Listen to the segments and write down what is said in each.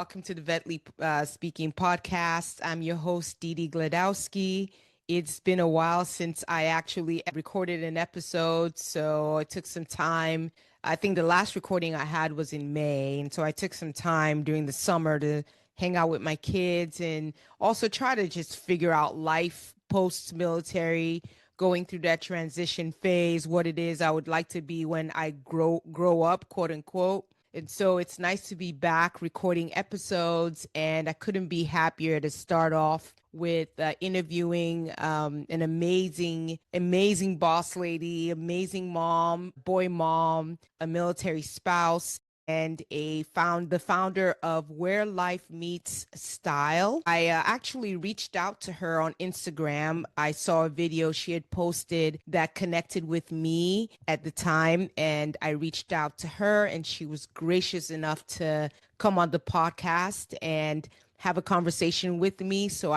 Welcome to the Vetly Speaking Podcast. I'm your host, Dee Dee Gladowski. It's been a while since I actually recorded an episode, so I took some time. I think the last recording I had was in May, and so I took some time during the summer to hang out with my kids and also try to just figure out life post-military, going through that transition phase, what it is I would like to be when I grow up, quote unquote. And so it's nice to be back recording episodes, and I couldn't be happier to start off with interviewing an amazing boss lady, amazing mom, boy mom, a military spouse, and the founder of Where Life Meets Style. I actually reached out to her on Instagram. I saw a video she had posted that connected with me at the time, and I reached out to her, and she was gracious enough to come on the podcast and have a conversation with me. So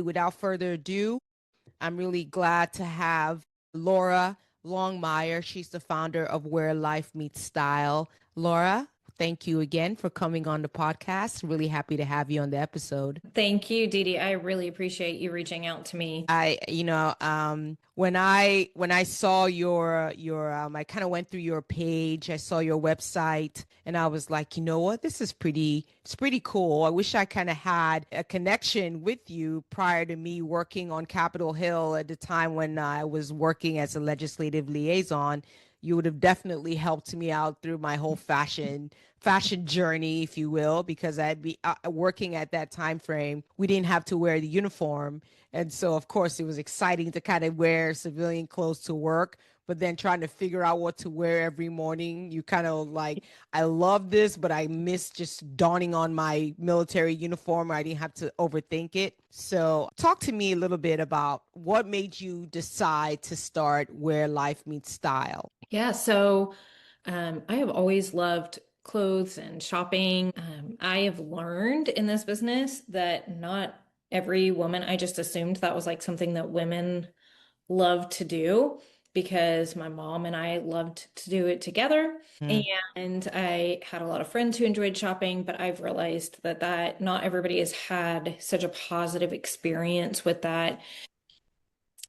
without further ado, I'm really glad to have Laura Longmire. She's the founder of Where Life Meets Style. Laura, thank you again for coming on the podcast. Really happy to have you on the episode. Thank you, Dee Dee. I really appreciate you reaching out to me. When I saw I kind of went through your page. I saw your website, and I was like, you know what, it's pretty cool. I wish I kind of had a connection with you prior to me working on Capitol Hill at the time when I was working as a legislative liaison. You would have definitely helped me out through my whole fashion journey, if you will, because I'd be working at that time frame. We didn't have to wear the uniform. And so, of course, it was exciting to kind of wear civilian clothes to work, but then trying to figure out what to wear every morning. You kind of like, I love this, but I miss just donning on my military uniform. I didn't have to overthink it. So talk to me a little bit about what made you decide to start Where Life Meets Style. Yeah, so I have always loved clothes and shopping. I have learned in this business that not every woman, I just assumed that was like something that women love to do because my mom and I loved to do it together. And I had a lot of friends who enjoyed shopping, but I've realized that not everybody has had such a positive experience with that.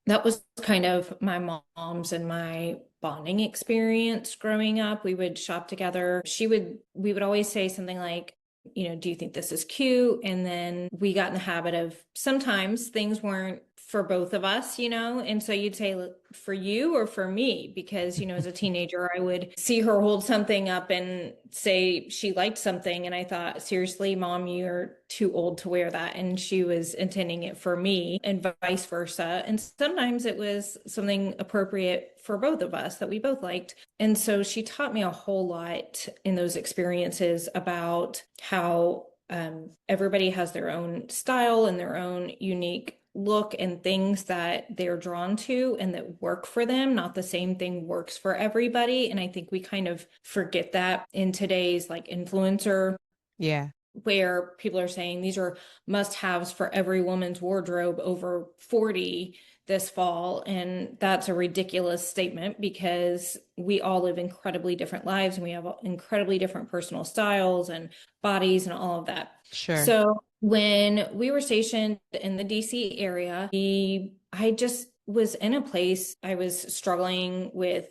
That was kind of my mom's and my bonding experience growing up. We would shop together. We would always say something like, do you think this is cute? And then we got in the habit of sometimes things weren't for both of us, and so you'd say, look, for you or for me? Because, as a teenager, I would see her hold something up and say she liked something. And I thought, seriously, Mom, you're too old to wear that. And she was intending it for me and vice versa. And sometimes it was something appropriate for both of us that we both liked. And so she taught me a whole lot in those experiences about how everybody has their own style and their own unique look and things that they're drawn to and that work for them. Not the same thing works for everybody. And I think we kind of forget that in today's like influencer. Yeah. Where people are saying these are must-haves for every woman's wardrobe over 40 this fall. And that's a ridiculous statement because we all live incredibly different lives and we have incredibly different personal styles and bodies and all of that. Sure. So when we were stationed in the DC area, I just was in a place I was struggling with,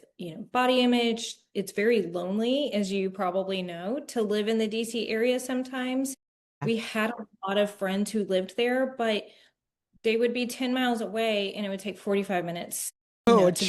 body image. It's very lonely, as you probably know, to live in the DC area sometimes. We had a lot of friends who lived there, but they would be 10 miles away and it would take 45 minutes, to get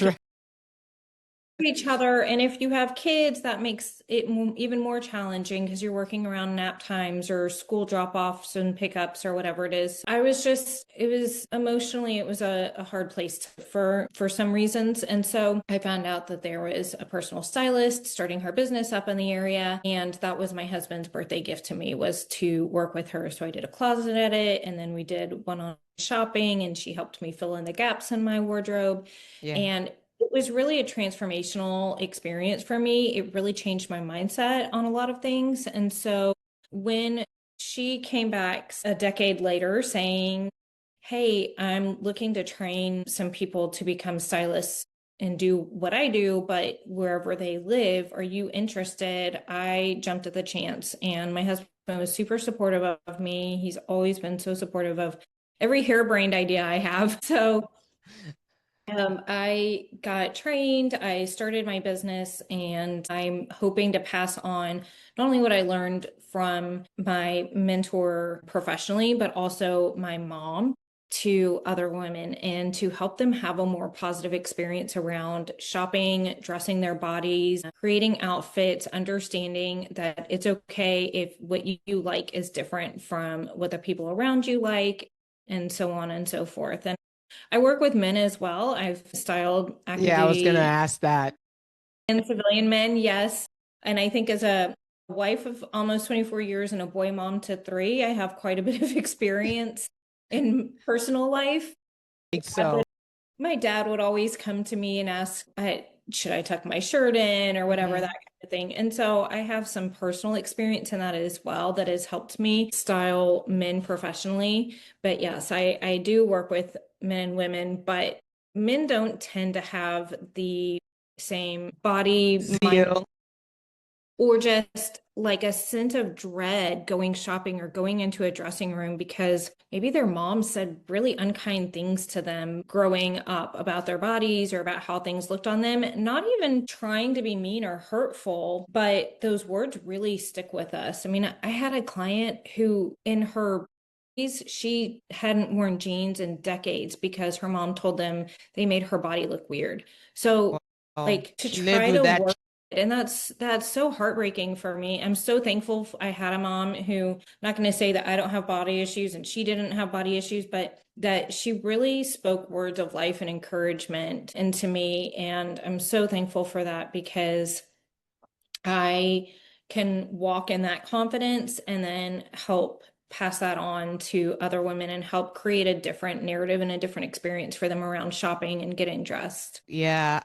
each other. And if you have kids, that makes it even more challenging because you're working around nap times or school drop-offs and pickups or whatever it is. It was emotionally, it was a hard place for some reasons. And so I found out that there was a personal stylist starting her business up in the area. And that was my husband's birthday gift to me, was to work with her. So I did a closet edit and then we did one on shopping and she helped me fill in the gaps in my wardrobe. Yeah. And it was really a transformational experience for me. It really changed my mindset on a lot of things. And so when she came back a decade later saying, hey, I'm looking to train some people to become stylists and do what I do, but wherever they live, are you interested? I jumped at the chance. And my husband was super supportive of me. He's always been so supportive of every harebrained idea I have. So I got trained, I started my business, and I'm hoping to pass on not only what I learned from my mentor professionally, but also my mom to other women and to help them have a more positive experience around shopping, dressing their bodies, creating outfits, understanding that it's okay if what you like is different from what the people around you like, and so on and so forth. And I work with men as well. I've styled active Yeah, I was gonna duty ask that. and civilian men, yes. And I think as a wife of almost 24 years and a boy mom to three, I have quite a bit of experience in personal life. I think so. My dad would always come to me and ask, should I tuck my shirt in or whatever, that Mhm. kind of thing. And so I have some personal experience in that as well that has helped me style men professionally. But yes, I do work with men and women, but men don't tend to have the same body, mind, Zeal. or just like a sense of dread going shopping or going into a dressing room because maybe their mom said really unkind things to them growing up about their bodies or about how things looked on them. Not even trying to be mean or hurtful, but those words really stick with us. I mean, I had a client who, in her she hadn't worn jeans in decades because her mom told them they made her body look weird. So, Well, like, to she lived try with to that. work, and that's so heartbreaking for me. I'm so thankful I had a mom who, I'm not going to say that I don't have body issues and she didn't have body issues, but that she really spoke words of life and encouragement into me. And I'm so thankful for that because I can walk in that confidence and then help pass that on to other women and help create a different narrative and a different experience for them around shopping and getting dressed. Yeah,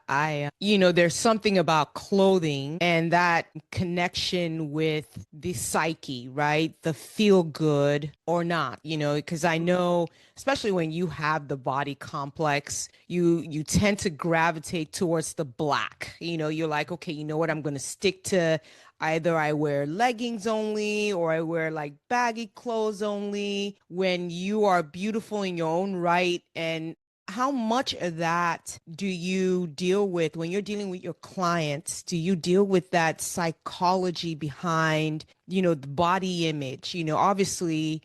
there's something about clothing and that connection with the psyche, right? The feel good or not, because I know, especially when you have the body complex, you tend to gravitate towards the black. You're like, okay, you know what? I'm going to stick to either I wear leggings only or I wear like baggy clothes only when you are beautiful in your own right. And how much of that do you deal with when you're dealing with your clients? Do you deal with that psychology behind, the body image? Obviously,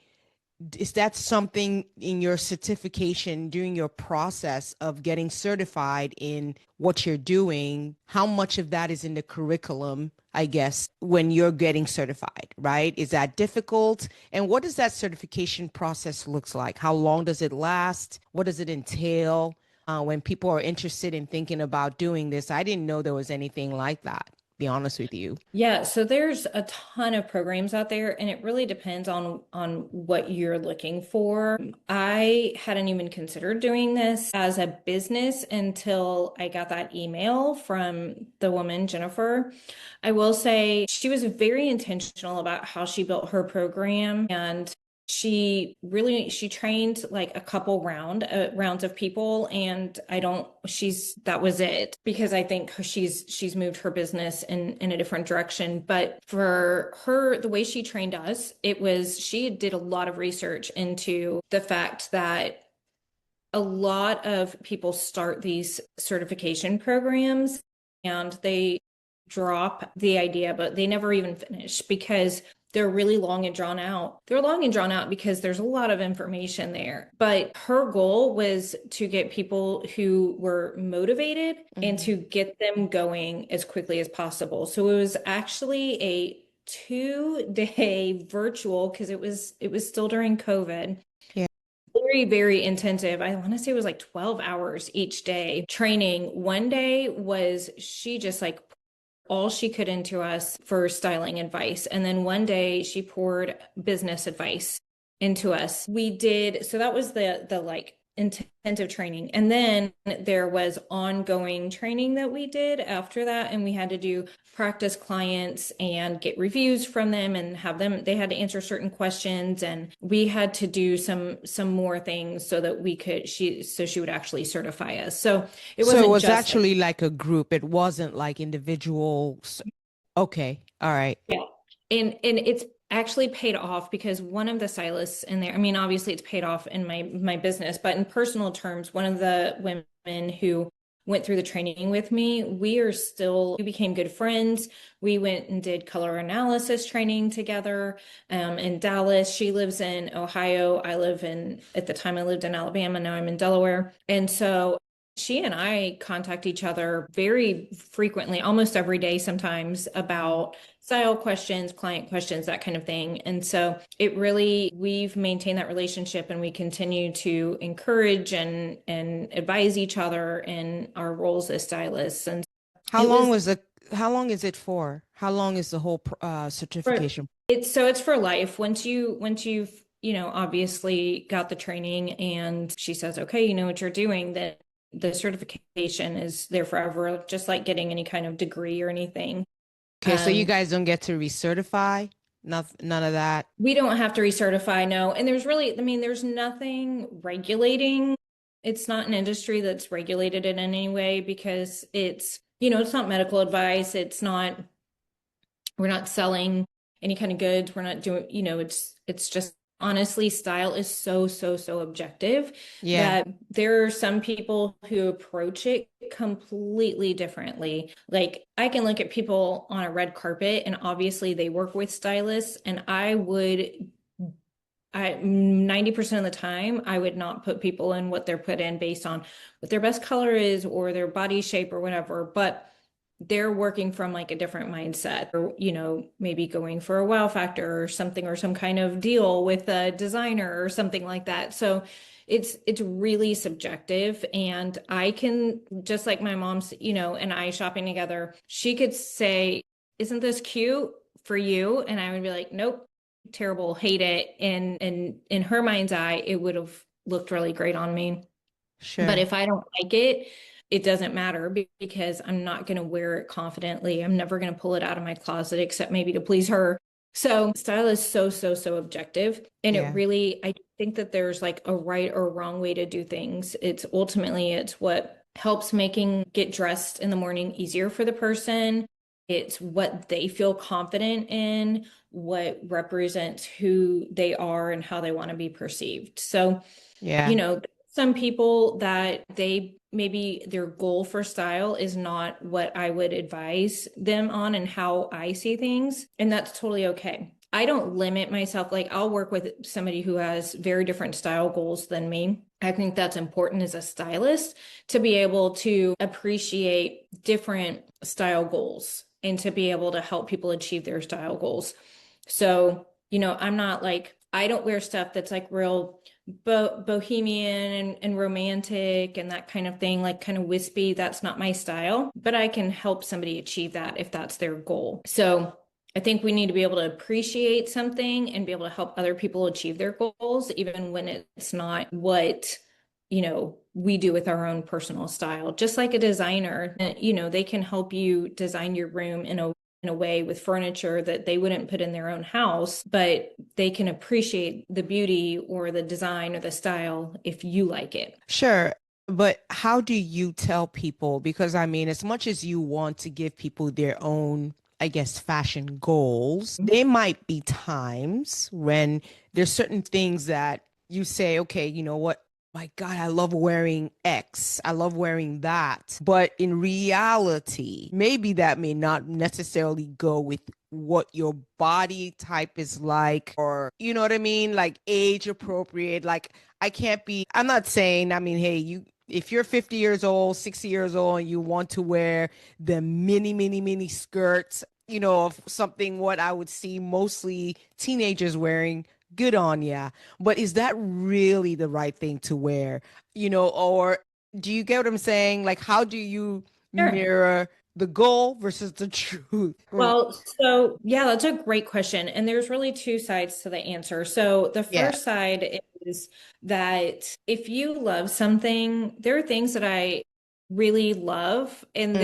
is that something in your certification during your process of getting certified in what you're doing? How much of that is in the curriculum, I guess, when you're getting certified, right? Is that difficult? And what does that certification process looks like? How long does it last? What does it entail? When people are interested in thinking about doing this, I didn't know there was anything like that, be honest with you. Yeah, so there's a ton of programs out there and it really depends on what you're looking for. I hadn't even considered doing this as a business until I got that email from the woman, Jennifer. I will say she was very intentional about how she built her program and she trained like a couple rounds of people, and I don't she's that was it because I think she's moved her business in a different direction. But for her, the way she trained us, it was she did a lot of research into the fact that a lot of people start these certification programs and they drop the idea, but they never even finish because they're really long and drawn out. They're long and drawn out because there's a lot of information there. But her goal was to get people who were motivated and Mhm. to get them going as quickly as possible. So it was actually a 2-day virtual because it was still during COVID, Yeah. very, very intensive. I want to say it was like 12 hours each day training. One day was she just like all she could into us for styling advice. And then one day she poured business advice into us. We did, so that was the like intensive training. And then there was ongoing training that we did after that. And we had to do practice clients and get reviews from them and have them, they had to answer certain questions. And we had to do some more things so that she would actually certify us. So it So it wasn't was just actually like a group. It wasn't like individual. Okay. All right. yeah. And it's actually paid off because one of the stylists in there, I mean, obviously it's paid off in my business, but in personal terms, one of the women who went through the training with me, we became good friends. We went and did color analysis training together in Dallas. She lives in Ohio. At the time I lived in Alabama. Now I'm in Delaware. And so she and I contact each other very frequently, almost every day sometimes, about style questions, client questions, that kind of thing. And so we've maintained that relationship and we continue to encourage and advise each other in our roles as stylists. And How it long was was the how long is it for? How long is the whole for, certification? it's for life. Once you've, obviously got the training and she says, okay, you know what you're doing, then the certification is there forever, just like getting any kind of degree or anything. Okay, so you Um, guys don't get to recertify? None of that. we don't have to recertify, no. And there's nothing regulating. It's not an industry that's regulated in any way because it's not medical advice. We're not selling any kind of goods. We're not doing, it's just honestly, style is so, so, so objective Yeah. that there are some people who approach it completely differently. Like I can look at people on a red carpet and obviously they work with stylists and I 90% of the time I would not put people in what they're put in based on what their best color is or their body shape or whatever. But they're working from like a different mindset or maybe going for a wow factor or something or some kind of deal with a designer or something like that. So it's really subjective. And I can, just like my mom's, and I shopping together, she could say, isn't this cute for you? And I would be like, nope, terrible, hate it. And in her mind's eye it would have looked really great on me, but Sure. if I don't like it, it doesn't matter because I'm not going to wear it confidently. I'm never going to pull it out of my closet except maybe to please her. So style is so, so, so objective. And Yeah. I think that there's like a right or wrong way to do things. It's what helps making get dressed in the morning easier for the person. It's what they feel confident in, what represents who they are and how they want to be perceived. So, Yeah. some people that they maybe their goal for style is not what I would advise them on and how I see things. And that's totally okay. I don't limit myself. Like I'll work with somebody who has very different style goals than me. I think that's important as a stylist to be able to appreciate different style goals and to be able to help people achieve their style goals. So, I'm not like, I don't wear stuff that's like real bohemian and romantic and that kind of thing, like kind of wispy. That's not my style, but I can help somebody achieve that if that's their goal. So I think we need to be able to appreciate something and be able to help other people achieve their goals, even when it's not what we do with our own personal style. Just like a designer, they can help you design your room in a way with furniture that they wouldn't put in their own house, but they can appreciate the beauty or the design or the style if you like it. Sure. But how do you tell people? Because I mean, as much as you want to give people their own, I guess, fashion goals, there might be times when there's certain things that you say, okay, you know what? My God, I love wearing X. I love wearing that. But in reality, maybe that may not necessarily go with what your body type is like, or you know what I mean? Like age appropriate. Like I'm not saying, I mean, hey, if you're 50 years old, 60 years old, and you want to wear the mini skirts, of something what I would see mostly teenagers wearing, good on ya. But is that really the right thing to wear? Or do you get what I'm saying? Like, how do you Sure. mirror the goal versus the truth? Well, so yeah, that's a great question. And there's really two sides to the answer. So the Yeah. first side is that if you love something, there are things that I really love and Hmm.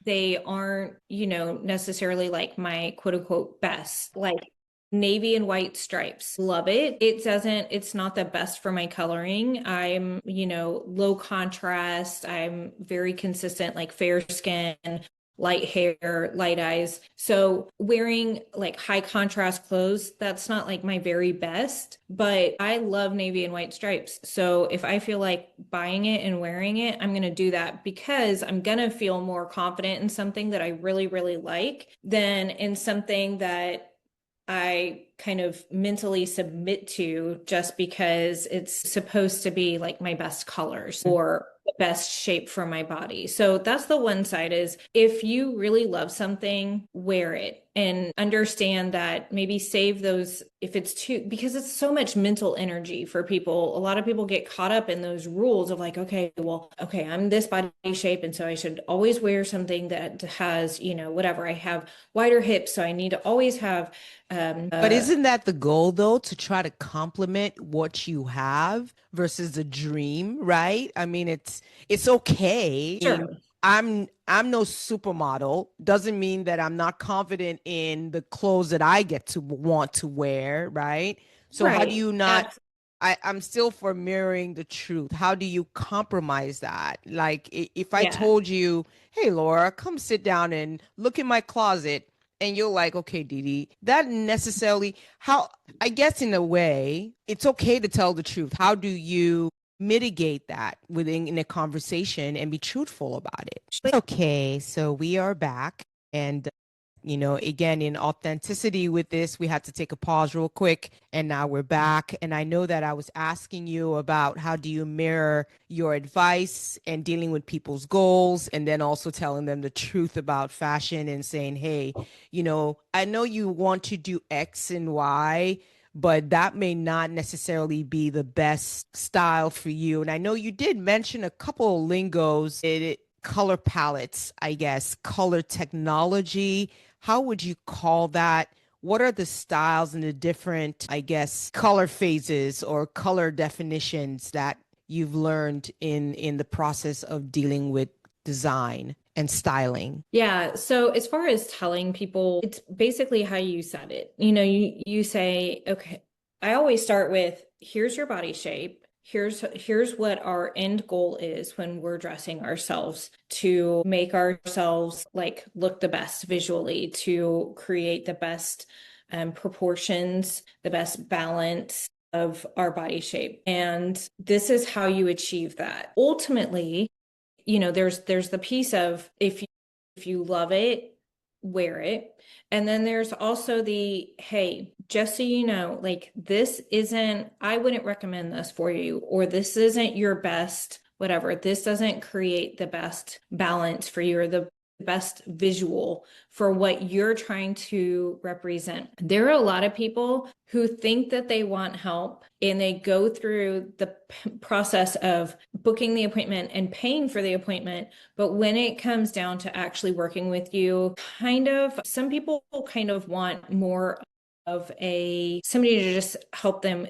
they aren't, necessarily like my quote unquote best. Like navy and white stripes. Love it. It's not the best for my coloring. I'm, low contrast. I'm very consistent, like fair skin. light hair, light eyes. So wearing like high contrast clothes, that's not like my very best, but I love navy and white stripes. So if I feel like buying it and wearing it, I'm going to do that because I'm going to feel more confident in something that I really, really like than in something that I kind of mentally submit to just because it's supposed to be like my best colors or the best shape for my body. So that's the one side is if you really love something, wear it and understand that maybe save those if it's too, because it's so much mental energy for people. A lot of people get caught up in those rules of like, okay, well, okay, I'm this body shape. And so I should always wear something that has, whatever. I have wider hips. So I need to always have But isn't that the goal though, to try to complement what you have versus the dream, right? I mean, it's okay. I mean, sure. I'm no supermodel. Doesn't mean that I'm not confident in the clothes that I get to want to wear, right? So how do Right. you not Absolutely. I'm still for mirroring the truth. How do you compromise that? Like if I Yeah. told you, "Hey Laura, come sit down and look in my closet," and you're like, okay, Didi, that necessarily, how, I guess in a way, it's okay to tell the truth. How do you mitigate that within in a conversation and be truthful about it? Okay, so we are back. And again, in authenticity with this, we had to take a pause real quick. And now we're back. And I know that I was asking you about how do you mirror your advice and dealing with people's goals, and then also telling them the truth about fashion and saying, hey, I know you want to do X and Y, but that may not necessarily be the best style for you. And I know you did mention a couple of lingos, color palettes, I guess, color technology. How would you call that? What are the styles and the different, I guess, color phases or color definitions that you've learned in the process of dealing with design and styling? Yeah. So as far as telling people, it's basically how you said it. You say, okay, I always start with here's your body shape. Here's what our end goal is when we're dressing ourselves to make ourselves like look the best visually, to create the best proportions, the best balance of our body shape. And this is how you achieve that. Ultimately, there's the piece of if you love it, wear it. And then there's also the, hey, just so you know, like this isn't, I wouldn't recommend this for you, or this isn't your best, whatever. This doesn't create the best balance for you or the best visual for what you're trying to represent. There are a lot of people who think that they want help and they go through the process of booking the appointment and paying for the appointment. But when it comes down to actually working with you, some people kind of want more of somebody to just help them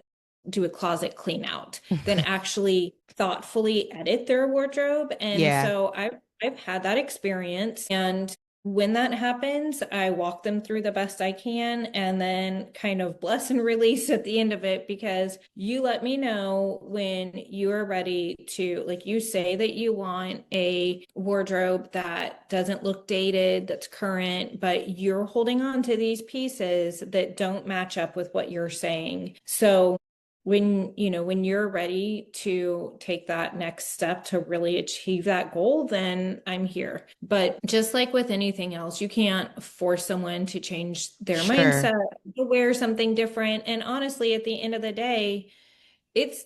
do a closet clean out than actually thoughtfully edit their wardrobe. And Yeah. so I've had that experience. And when that happens, I walk them through the best I can and then kind of bless and release at the end of it because you let me know when you are ready to, like you say that you want a wardrobe that doesn't look dated, that's current, but you're holding on to these pieces that don't match up with what you're saying. So when you're ready to take that next step to really achieve that goal, then I'm here. But just like with anything else, you can't force someone to change their Sure. mindset, to wear something different. And honestly, at the end of the day,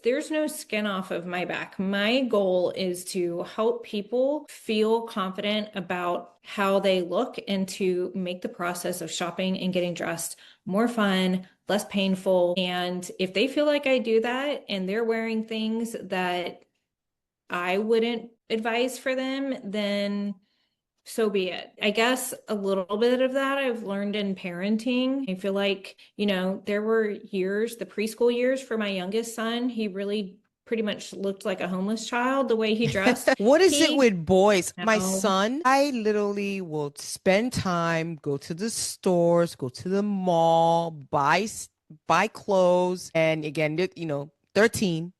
there's no skin off of my back. My goal is to help people feel confident about how they look and to make the process of shopping and getting dressed more fun, less painful. And if they feel like I do that and they're wearing things that I wouldn't advise for them, then so be it. I guess a little bit of that I've learned in parenting. I feel like, there were years, the preschool years for my youngest son, he really pretty much looked like a homeless child the way he dressed. What is it He with boys? My now, son, I literally will spend time, go to the stores, go to the mall, buy clothes, and again, 13,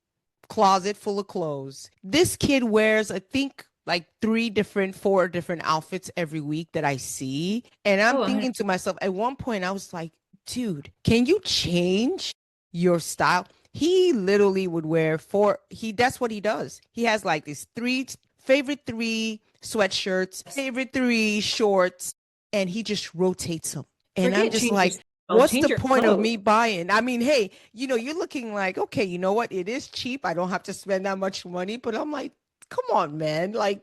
closet full of clothes. This kid wears, I think, like three different, four different outfits every week that I see. And I'm Oh, thinking to myself, at one point, I was like, dude, can you change your style? He literally would wear that's what he does. He has like these favorite three sweatshirts, favorite three shorts, and he just rotates them. And I'm forget just change your like, style, what's change the your point of clothes. me buying? I mean, hey, you're looking like, okay, you know what? It is cheap. I don't have to spend that much money, but I'm like, come on, man. Like,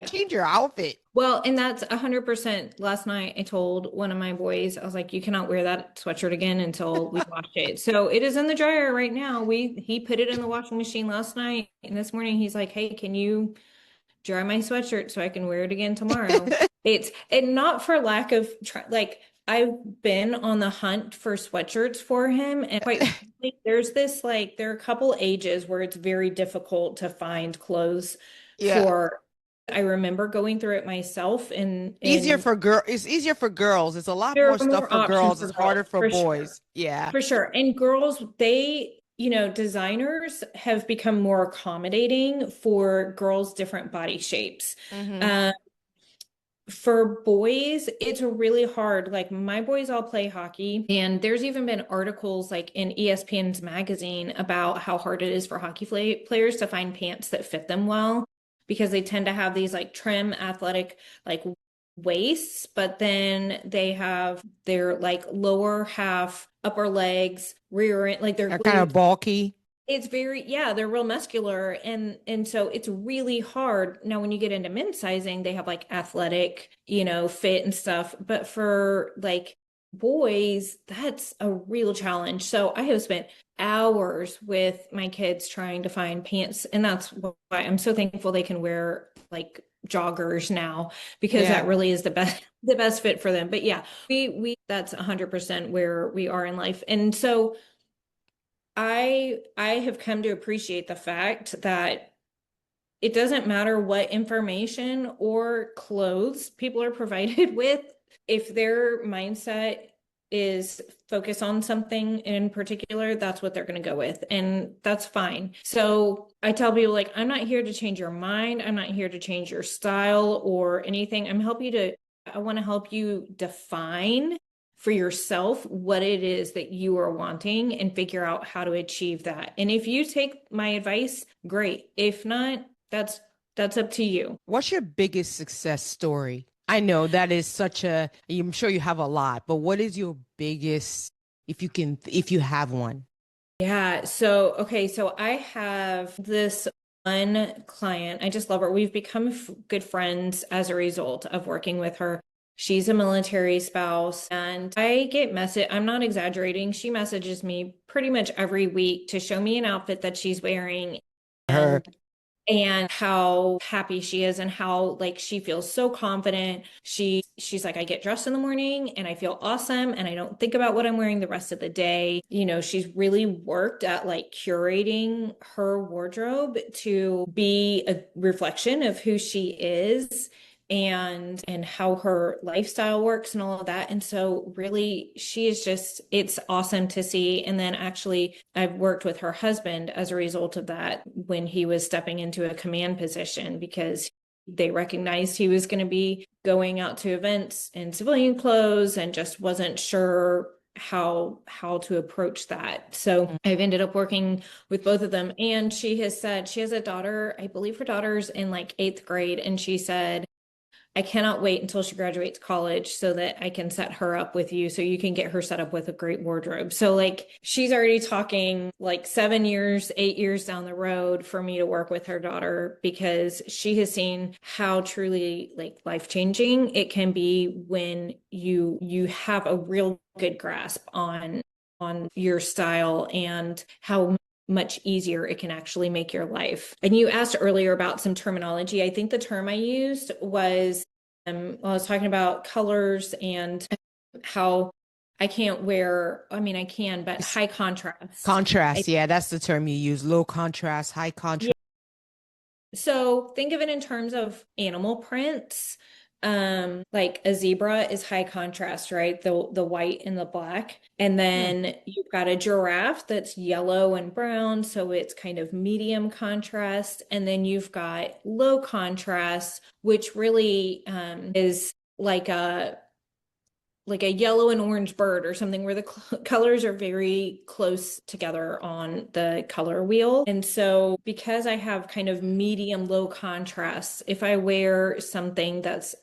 change your outfit. Well, and that's 100%. Last night, I told one of my boys, I was like, you cannot wear that sweatshirt again until we wash it. So it is in the dryer right now. He put it in the washing machine last night, and this morning he's like, hey, can you dry my sweatshirt so I can wear it again tomorrow? It's and not for lack of like I've been on the hunt for sweatshirts for him, and quite frankly, there are a couple ages where it's very difficult to find clothes Yeah. for. I remember going through it myself, and It's easier for girls. It's a lot there more are stuff more for options girls. for It's girls harder for for sure. boys. Yeah. For sure. And girls, designers have become more accommodating for girls' different body shapes. Hmm. Um, for boys, it's really hard. Like my boys all play hockey, and there's even been articles like in ESPN's magazine about how hard it is for hockey players to find pants that fit them well because they tend to have these like trim athletic like waists, but then they have their like lower half, upper legs, rear end, like their They're kind of glutes. bulky. It's very, yeah, they're real muscular, and so it's really hard. Now when you get into men's sizing, they have like athletic, fit and stuff, but for like boys, that's a real challenge. So I have spent hours with my kids trying to find pants, and that's why I'm so thankful they can wear like joggers now because that Yeah. really is the best fit for them. But yeah, we that's 100% where we are in life. And so I have come to appreciate the fact that it doesn't matter what information or clothes people are provided with, if their mindset is focused on something in particular, that's what they're going to go with. And that's fine. So I tell people, like, I'm not here to change your mind. I'm not here to change your style or anything. I want to help you define for yourself what it is that you are wanting and figure out how to achieve that. And if you take my advice, great. If not, that's up to you. What's your biggest success story? I know that is I'm sure you have a lot, but what is your biggest, if you have one? Yeah. So, okay. So I have this one client. I just love her. We've become good friends as a result of working with her. She's a military spouse, and I get message. I'm not exaggerating. She messages me pretty much every week to show me an outfit that she's wearing Her. and how happy she is and how like she feels so confident. She's like, I get dressed in the morning and I feel awesome and I don't think about what I'm wearing the rest of the day. She's really worked at like curating her wardrobe to be a reflection of who she is and how her lifestyle works and all of that. And so really she is just, it's awesome to see. And then actually I've worked with her husband as a result of that when he was stepping into a command position because they recognized he was going to be going out to events in civilian clothes and just wasn't sure how to approach that. So I've ended up working with both of them. And she has said she has a daughter, I believe her daughter's in like 8th grade, and she said, I cannot wait until she graduates college so that I can set her up with you so you can get her set up with a great wardrobe. So like she's already talking like 7 years, 8 years down the road for me to work with her daughter because she has seen how truly like life-changing it can be when you have a real good grasp on your style and how much easier it can actually make your life. And you asked earlier about some terminology. I think the term I used was, I was talking about colors and how I can't wear, I mean, I can, but It's high contrast. contrast. Yeah, that's the term you use. Low contrast, high Yeah. contrast. So think of it in terms of animal prints. Like a zebra is high contrast, right? The white and the black. And Hmm. then you've got a giraffe that's yellow and brown, so it's kind of medium contrast. And then you've got low contrast, which really is like a yellow and orange bird or something where the colors are very close together on the color wheel. And so because I have kind of medium low contrast, if I wear something that's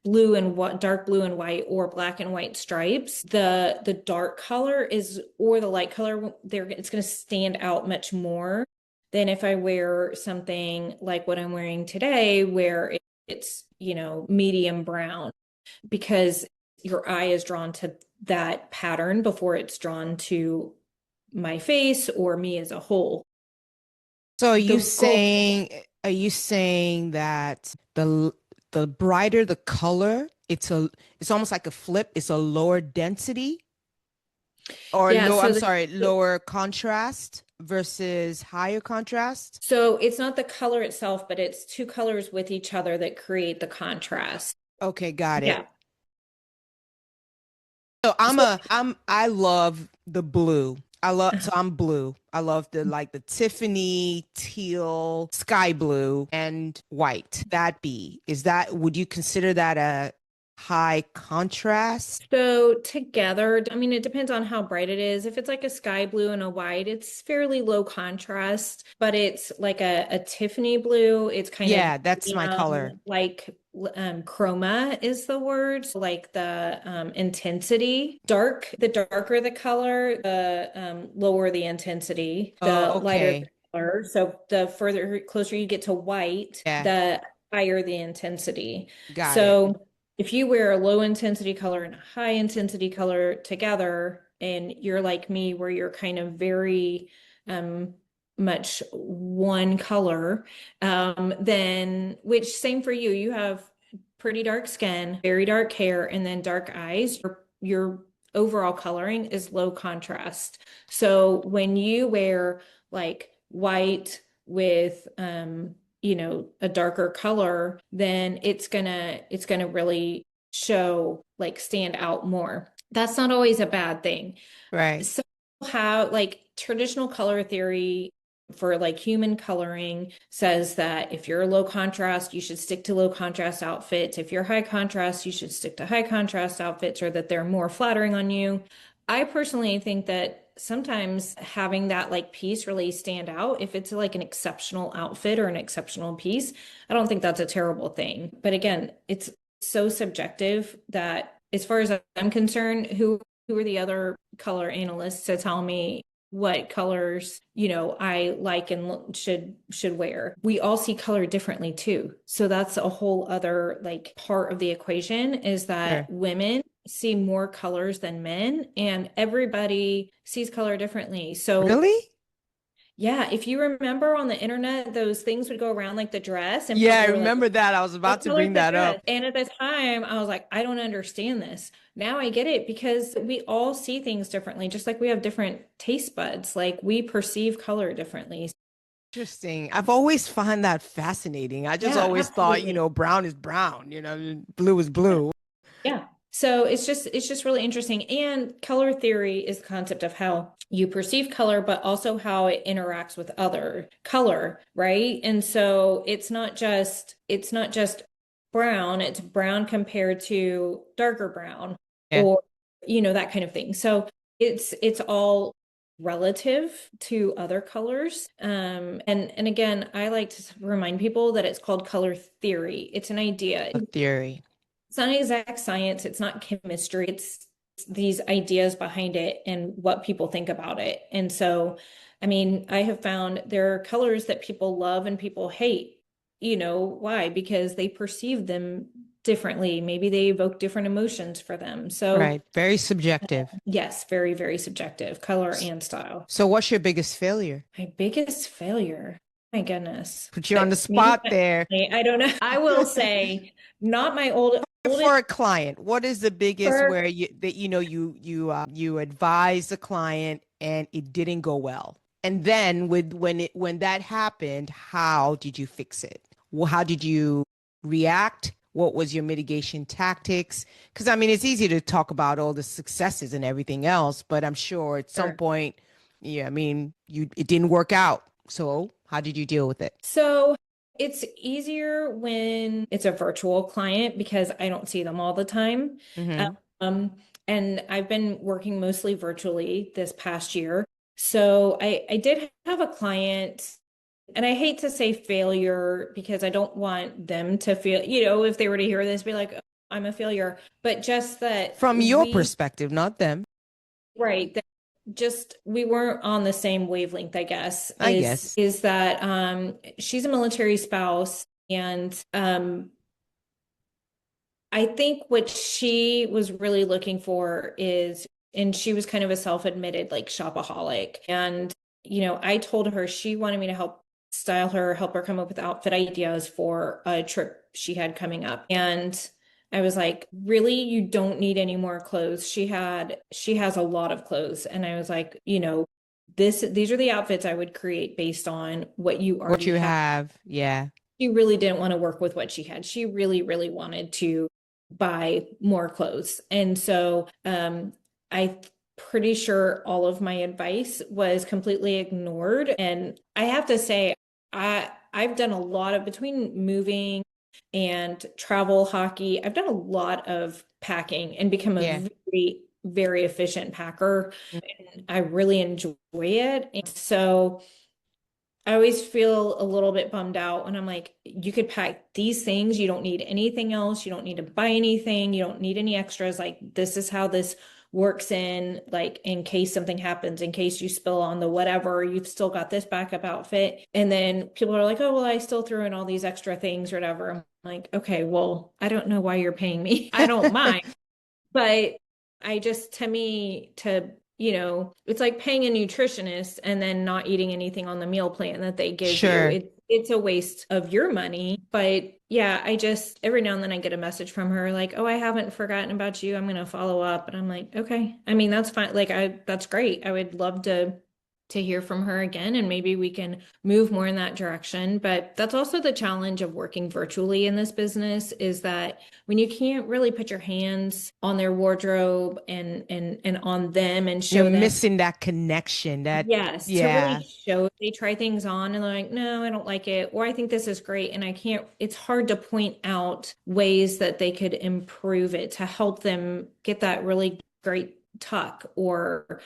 blue and what dark blue and white or black and white stripes, the dark color is or the light color there it's going to stand out much more than if I wear something like what I'm wearing today where it's, medium brown because your eye is drawn to that pattern before it's drawn to my face or me as a whole. So The goal, are you saying that the brighter the color, it's almost like a flip, it's a lower density or yeah, low, I'm sorry, lower contrast versus higher contrast? so it's not the color itself, but it's two colors with each other that create the contrast. Okay, got it. Yeah. So So I love the blue. I'm blue. I love the Tiffany teal, sky blue and white. Would you consider that a high contrast? So together, I mean, it depends on how bright it is. If it's like a sky blue and a white, it's fairly low contrast, but it's like a Tiffany blue. It's kind of Yeah, that's my color. like chroma is the word, so like the intensity. The darker the color, the lower the intensity, Oh, the lighter the okay. color. So the further closer you get to white, Yeah, the higher the intensity. got it. So if you wear a low intensity color and a high intensity color together, and you're like me, where you're kind of very um, much one color, then which same for you. You have pretty dark skin, very dark hair, and then dark eyes. Your overall coloring is low contrast. So when you wear like white with a darker color, then it's gonna really show like stand out more. That's not always a bad thing. Right. So how like traditional color theory for like human coloring says that if you're low contrast, you should stick to low contrast outfits. If you're high contrast, you should stick to high contrast outfits or that they're more flattering on you. I personally think that sometimes having that like piece really stand out, if it's like an exceptional outfit or an exceptional piece, I don't think that's a terrible thing. But again, it's so subjective that as far as I'm concerned, who are the other color analysts to tell me what colors, I like and should wear. We all see color differently too. So that's a whole other like part of the equation is that Sure. women see more colors than men and everybody sees color differently. So Really? yeah, if you remember on the internet, those things would go around like the dress and Yeah, I people were like, remember that. I was about what to color is bring the that dress? up. And at the time, I was like, I don't understand this. Now I get it because we all see things differently, just like we have different taste buds. Like we perceive color differently. Interesting. I've always found that fascinating. I just Yeah, always thought, absolutely. brown is brown, blue is blue. Yeah. So it's just really interesting. And color theory is the concept of how you perceive color, but also how it interacts with other color, right? And so it's not just brown, it's brown compared to darker brown Yeah. or that kind of thing. So it's all relative to other colors. And again, I like to remind people that it's called color theory. It's an idea. A theory. It's not exact science, it's not chemistry, it's these ideas behind it and what people think about it. And so, I mean, I have found there are colors that people love and people hate. Why? Because they perceive them differently. Maybe they evoke different emotions for them. So, Right. Very subjective. yes, very, very subjective, color and style. So what's your biggest failure? My biggest failure, my goodness. Put you on the Maybe spot there. I don't know. I will say not my oldest For a client, what is the biggest for where you advise the client and it didn't go well? And then when that happened, how did you fix it? Well, how did you react? What was your mitigation tactics? Because I mean, it's easy to talk about all the successes and everything else, but I'm sure at some Sure. point, yeah, I mean, it didn't work out. So how did you deal with it? So it's easier when it's a virtual client because I don't see them all the time. Mm-hmm. Um, and I've been working mostly virtually this past year. So I did have a client, and I hate to say failure because I don't want them to feel, if they were to hear this, be like, "Oh, I'm a failure." But just that From your perspective, not them, right, that just we weren't on the same wavelength, I guess, I is guess. is that she's a military spouse, and I think what she was really looking for is, and she was kind of a self-admitted like shopaholic. And, I told her she wanted me to help her come up with outfit ideas for a trip she had coming up. And I was like, really, you don't need any more clothes. She has a lot of clothes. And I was like, these are the outfits I would create based on what you What already you have. have, yeah. She really didn't want to work with what she had. She really, really wanted to buy more clothes. And so I'm pretty sure all of my advice was completely ignored. And I have to say, I've done a lot of between moving and travel hockey, I've done a lot of packing and become a Yeah. very, very efficient packer. And I really enjoy it. And so I always feel a little bit bummed out when I'm like, you could pack these things. You don't need anything else. You don't need to buy anything. You don't need any extras. Like, this is how this works like, in case something happens, in case you spill on the whatever, you've still got this backup outfit. And then people are like, oh, well, I still threw in all these extra things or whatever. I'm like, okay, well, I don't know why you're paying me. I don't mind. But to me, it's like paying a nutritionist and then not eating anything on the meal plan that they give you. Sure. It's a waste of your money. But yeah, every now and then I get a message from her like, "Oh, I haven't forgotten about you. I'm going to follow up." And I'm like, "Okay." I mean, that's fine. Like that's great. I would love to hear from her again, and maybe we can move more in that direction. But that's also the challenge of working virtually in this business, is that when you can't really put your hands on their wardrobe and on them and You're show them, missing that connection, yes, to really yeah. show, they try things on and they're like, no, I don't like it, or I think this is great, and I can't, it's hard to point out ways that they could improve it to help them get that really great tuck, or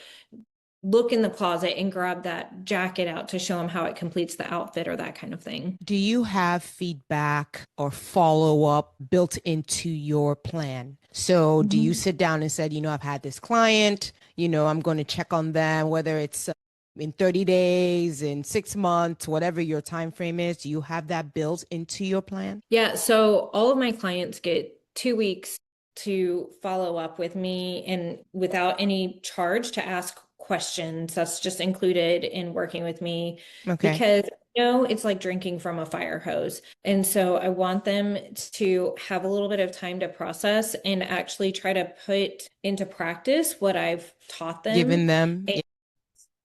look in the closet and grab that jacket out to show them how it completes the outfit, or that kind of thing. Do you have feedback or follow up built into your plan? So do you Mhm. sit down and said, I've had this client, I'm going to check on them, whether it's in 30 days, in 6 months, whatever your time frame is. Do you have that built into your plan? Yeah, so all of my clients get 2 weeks to follow up with me, and without any charge, to ask questions. That's just included in working with me, Okay. because it's like drinking from a fire hose. And so I want them to have a little bit of time to process and actually try to put into practice what I've taught them. Giving them,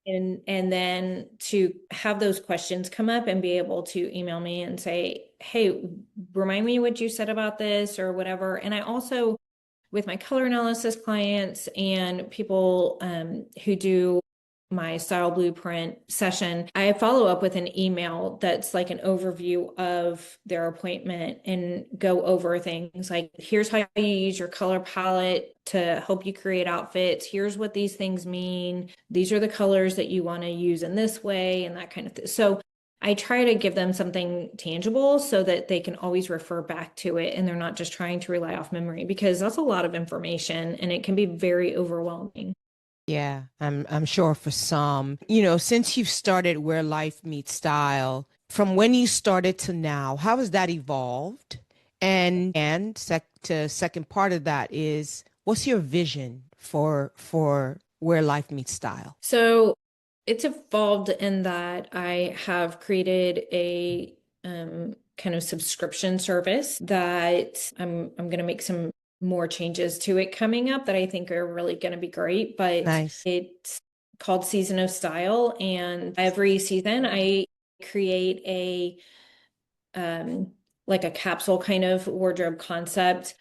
And then to have those questions come up and be able to email me and say, hey, remind me what you said about this or whatever. And I also, with my color analysis clients and people who do my style blueprint session, I follow up with an email that's like an overview of their appointment and go over things like, here's how you use your color palette to help you create outfits. Here's what these things mean. These are the colors that you want to use in this way, and that kind of thing. So I try to give them something tangible so that they can always refer back to it, and they're not just trying to rely off memory, because that's a lot of information and it can be very overwhelming. yeah, I'm sure for some, since you've started Where Life Meets Style, from when you started to now, how has that evolved? And second part of that is, what's your vision for Where Life Meets Style? So it's evolved in that I have created a kind of subscription service that I'm going to make some more changes to it coming up that I think are really going to be great. But Nice. it's called Season of Style, and every season I create a um like a capsule kind of wardrobe concept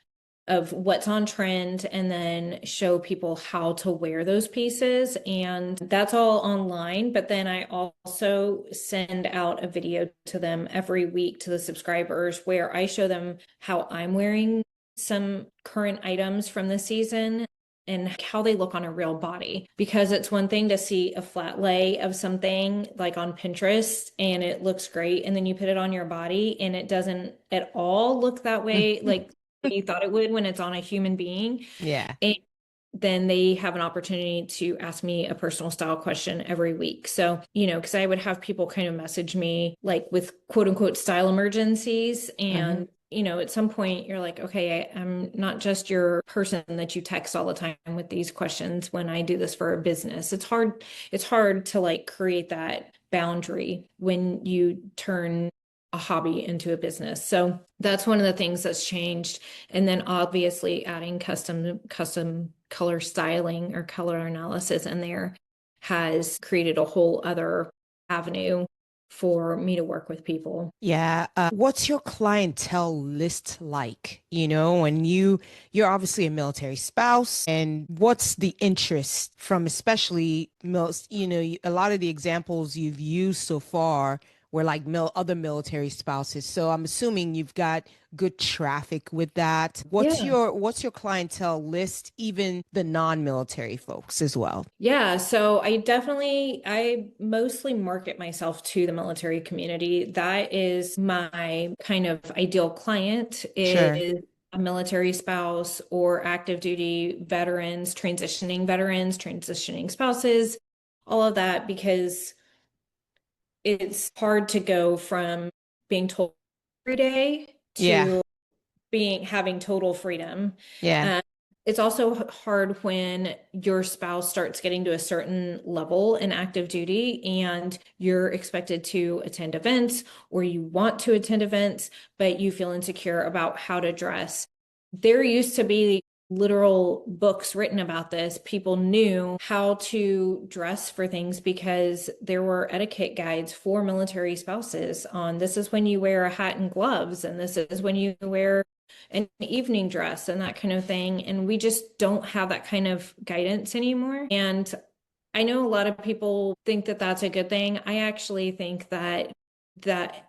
of what's on trend and then show people how to wear those pieces. And that's all online. But then I also send out a video to them every week to the subscribers where I show them how I'm wearing some current items from the season and how they look on a real body. Because it's one thing to see a flat lay of something like on Pinterest and it looks great, and then you put it on your body and it doesn't at all look that way, like you thought it would when it's on a human being. Yeah. And then they have an opportunity to ask me a personal style question every week. So, because I would have people kind of message me like with quote unquote style emergencies. Hmm. And, at some point you're like, okay, I'm not just your person that you text all the time with these questions when I do this for a business. It's hard to like create that boundary when you turn a hobby into a business. So that's one of the things that's changed. And then obviously adding custom color styling or color analysis in there has created a whole other avenue for me to work with people. Yeah. What's your clientele list like? And you're obviously a military spouse, and what's the interest from especially a lot of the examples you've used so far were like other military spouses. So I'm assuming you've got good traffic with that. What's Yeah. your clientele list, even the non-military folks as well? Yeah, so I mostly market myself to the military community. That is my kind of ideal client Sure. is a military spouse or active duty veterans, transitioning spouses, all of that, because it's hard to go from being told every day Yeah. to having total freedom. Yeah. Um, it's also hard when your spouse starts getting to a certain level in active duty and you're expected to attend events or you want to attend events, but you feel insecure about how to dress. There used to be literal books written about this. People knew how to dress for things because there were etiquette guides for military spouses on this is when you wear a hat and gloves, and this is when you wear an evening dress and that kind of thing. And we just don't have that kind of guidance anymore. And I know a lot of people think that that's a good thing. I actually think that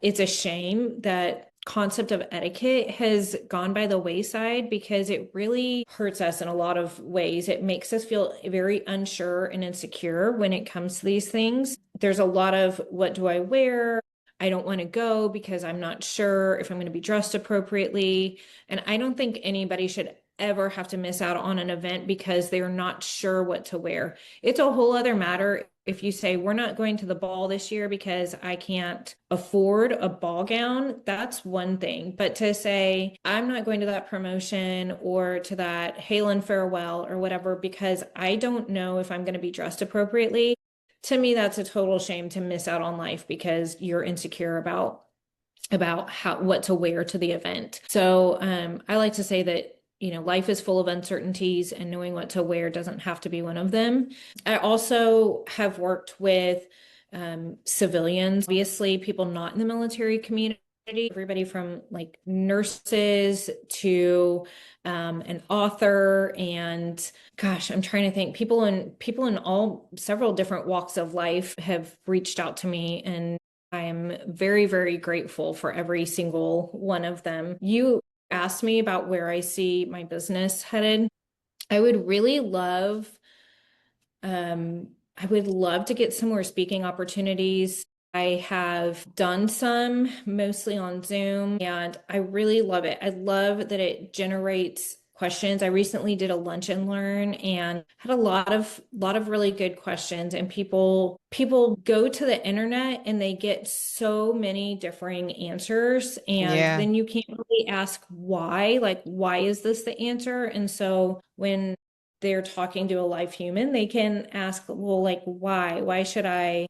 it's a shame that concept of etiquette has gone by the wayside because it really hurts us in a lot of ways. It makes us feel very unsure and insecure when it comes to these things. There's a lot of what do I wear? I don't want to go because I'm not sure if I'm going to be dressed appropriately. And I don't think anybody should ever have to miss out on an event because they're not sure what to wear. It's a whole other matter if you say, we're not going to the ball this year because I can't afford a ball gown. That's one thing. But to say, I'm not going to that promotion or to that hail and farewell or whatever because I don't know if I'm going to be dressed appropriately, to me, that's a total shame to miss out on life because you're insecure about what to wear to the event. So I like to say that life is full of uncertainties and knowing what to wear doesn't have to be one of them. I also have worked with civilians, obviously people not in the military community, everybody from like nurses to an author, and gosh, I'm trying to think. People in all several different walks of life have reached out to me, and I am very, very grateful for every single one of them. You asked me about where I see my business headed. I would really love, I would love to get some more speaking opportunities. I have done some mostly on Zoom and I really love it. I love that it generates questions. I recently did a lunch and learn and had a lot of really good questions, and people go to the internet and they get so many differing answers, and Yeah. then you can't really ask why, like why is this the answer? And so when they're talking to a live human, they can ask, well, like why should I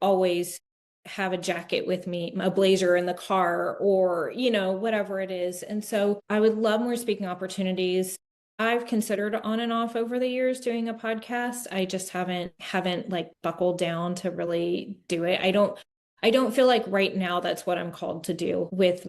always have a jacket with me, a blazer in the car, or, whatever it is. And so I would love more speaking opportunities. I've considered on and off over the years doing a podcast. I just haven't like buckled down to really do it. I don't feel like right now that's what I'm called to do with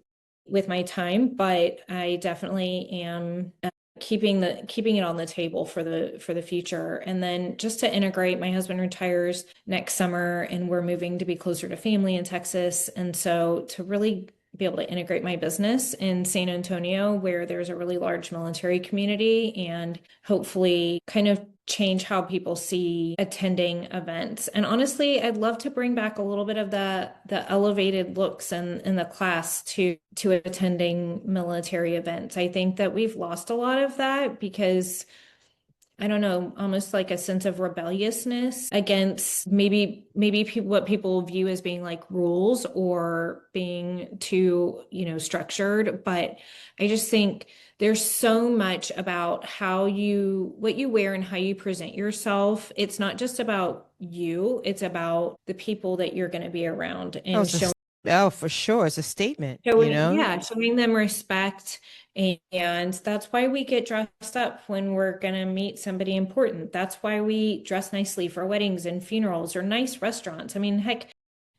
with my time, but I definitely am keeping it on the table for the future. And then just to integrate, my husband retires next summer and we're moving to be closer to family in Texas. And so to really be able to integrate my business in San Antonio, where there's a really large military community, and hopefully kind of change how people see attending events. And honestly, I'd love to bring back a little bit of the elevated looks and in the class to attending military events. I think that we've lost a lot of that because I don't know, almost like a sense of rebelliousness against maybe what people view as being like rules or being too, structured. But I just think there's so much about what you wear and how you present yourself. It's not just about you, it's about the people that you're going to be around Oh, and showing. oh, for sure. It's a statement, you Showing, know? yeah, showing them respect. And that's why we get dressed up when we're going to meet somebody important. That's why we dress nicely for weddings and funerals or nice restaurants. I mean, heck,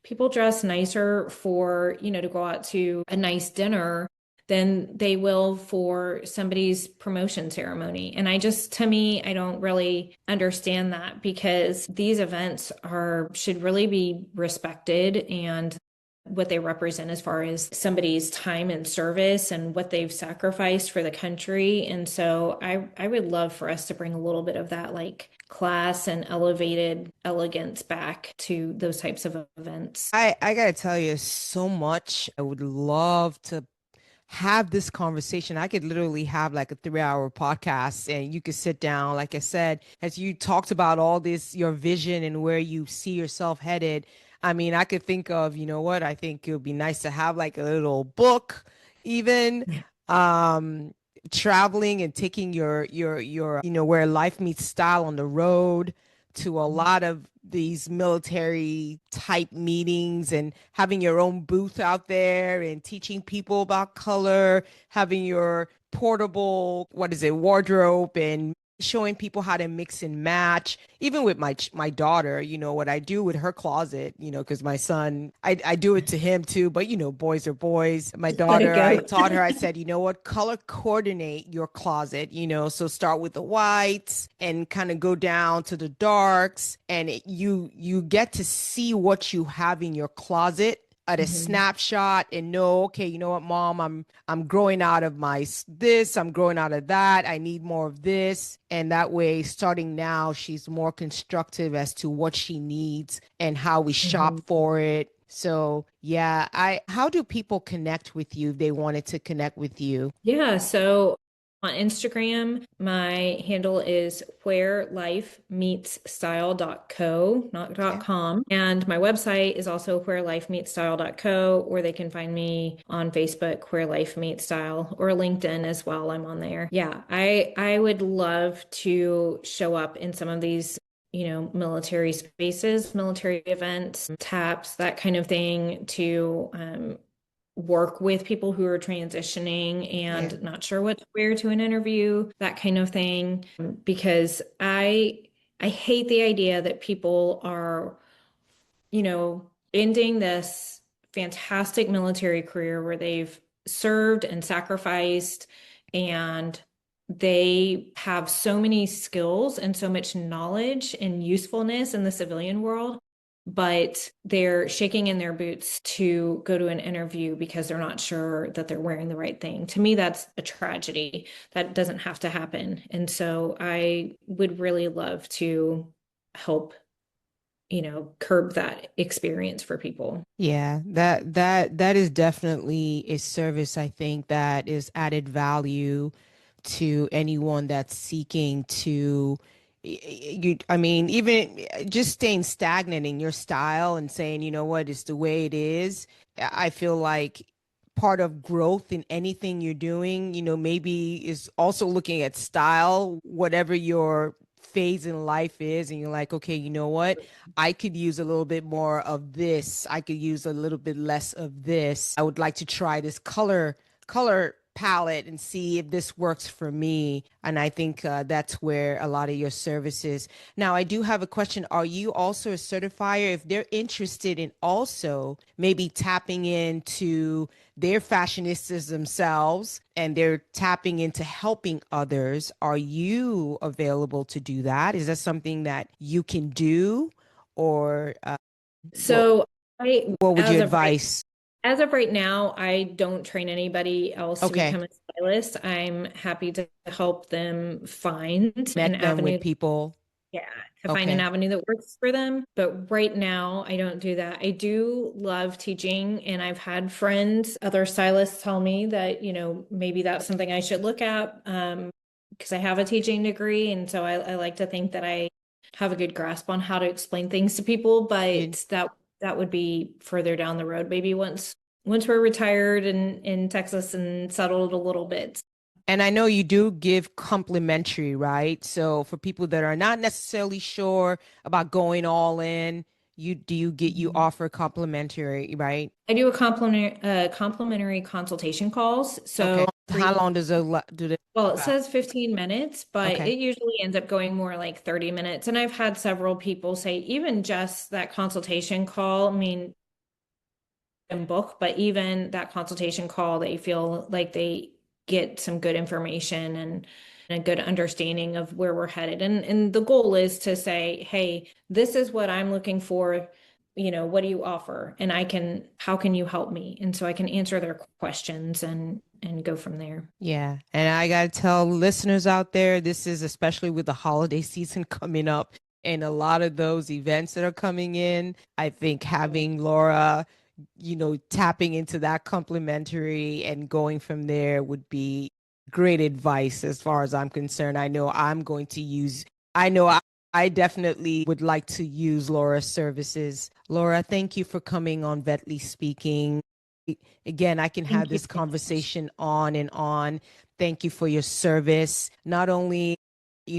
people dress nicer for, to go out to a nice dinner than they will for somebody's promotion ceremony. And to me, I don't really understand that because these events should really be respected and what they represent as far as somebody's time and service and what they've sacrificed for the country. And so I would love for us to bring a little bit of that like class and elevated elegance back to those types of events. I gotta tell you so much. I would love to have this conversation. I could literally have like a 3 hour podcast and you could sit down, like I said, as you talked about all this, your vision and where you see yourself headed. I mean, I could think of, you know what, I think it would be nice to have like a little book, even um traveling and taking your where life meets style on the road to a lot of these military type meetings and having your own booth out there and teaching people about color, having your portable, what is it, wardrobe and showing people how to mix and match. Even with my daughter, what I do with her closet, because my son, I do it to him too, but boys are boys. My Let it daughter, I go. taught her, I said, you know what, color coordinate your closet, so start with the whites and kind of go down to the darks, and you get to see what you have in your closet at a Mhm. snapshot and know, okay, you know what, mom, I'm growing out of this, I'm growing out of that, I need more of this. And that way, starting now, she's more constructive as to what she needs and how we shop Mhm. for it. So yeah, how do people connect with you if they wanted to connect with you? Yeah, so on Instagram, my handle is where life meets style.co, not Okay. .com. And my website is also where life meets style.co, or they can find me on Facebook, where life meets style, or LinkedIn as well. I'm on there. Yeah, I would love to show up in some of these military spaces, military events, taps, that kind of thing to work with people who are transitioning Yeah. and not sure what to wear to an interview, that kind of thing. Because I hate the idea that people are, ending this fantastic military career where they've served and sacrificed and they have so many skills and so much knowledge and usefulness in the civilian world, but they're shaking in their boots to go to an interview because they're not sure that they're wearing the right thing. To me, that's a tragedy. That doesn't have to happen. And so I would really love to help, curb that experience for people. Yeah, that is definitely a service I think that is added value to anyone that's seeking to I mean, even just staying stagnant in your style and saying, you know what, it's the way it is. I feel like part of growth in anything you're doing, maybe is also looking at style, whatever your phase in life is, and you're like, okay, you know what? I could use a little bit more of this. I could use a little bit less of this. I would like to try this color palette and see if this works for me. And I think that's where a lot of your services. Now, I do have a question. Are you also a certifier? If they're interested in also maybe tapping into their fashionistas themselves and they're tapping into helping others, are you available to do that? Is that something that you can do? Or what, So I, what would you advise? as of right now, I don't train anybody else to Okay. become a stylist. I'm happy to help them find an Met them with avenue. people. Yeah, to find an Okay. avenue that works for them. But right now, I don't do that. I do love teaching, and I've had friends, other stylists tell me that, maybe that's something I should look at, because I have a teaching degree. And so I like to think that I have a good grasp on how to explain things to people, You, but that would be further down the road, maybe once we're retired and in Texas and settled a little bit. and I know you do give complimentary, right? So for people that are not necessarily sure about going all in, you Mhm. offer complimentary, right? I do a complimentary consultation calls. Okay. So How long does it do they well, it last? says 15 minutes, but Okay. it usually ends up going more like 30 minutes. And I've had several people say even just that consultation call, I mean, in book, but even that consultation call, they feel like they get some good information and a good understanding of where we're headed. And the goal is to say, hey, this is what I'm looking for. What do you offer? And how can you help me? And so I can answer their questions and go from there. Yeah. And I got to tell listeners out there, this is especially with the holiday season coming up and a lot of those events that are coming in. I think having Laura, tapping into that complimentary and going from there would be great advice as far as I'm concerned. I know I definitely would like to use Laura's services. Laura, thank you for coming on Vetly Speaking. Again, I can have Thank you this so much. conversation on and on. Thank you for your service. Not only,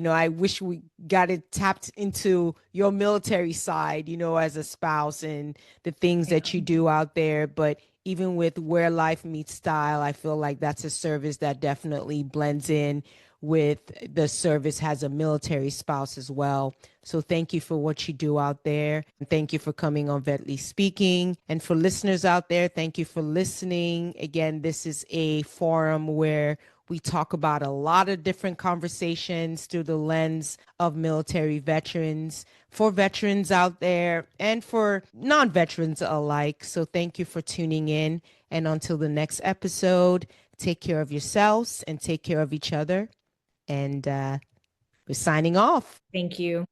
I wish we got it tapped into your military side, as a spouse and the things that you Yeah. do out there, but even with where life meets style, I feel like that's a service that definitely blends in with the service has a military spouse as well. So thank you for what you do out there. And thank you for coming on Vetly Speaking. And for listeners out there, thank you for listening. Again, this is a forum where we talk about a lot of different conversations through the lens of military veterans, for veterans out there and for non veterans alike. So thank you for tuning in. And until the next episode, take care of yourselves and take care of each other. And we're signing off. Thank you.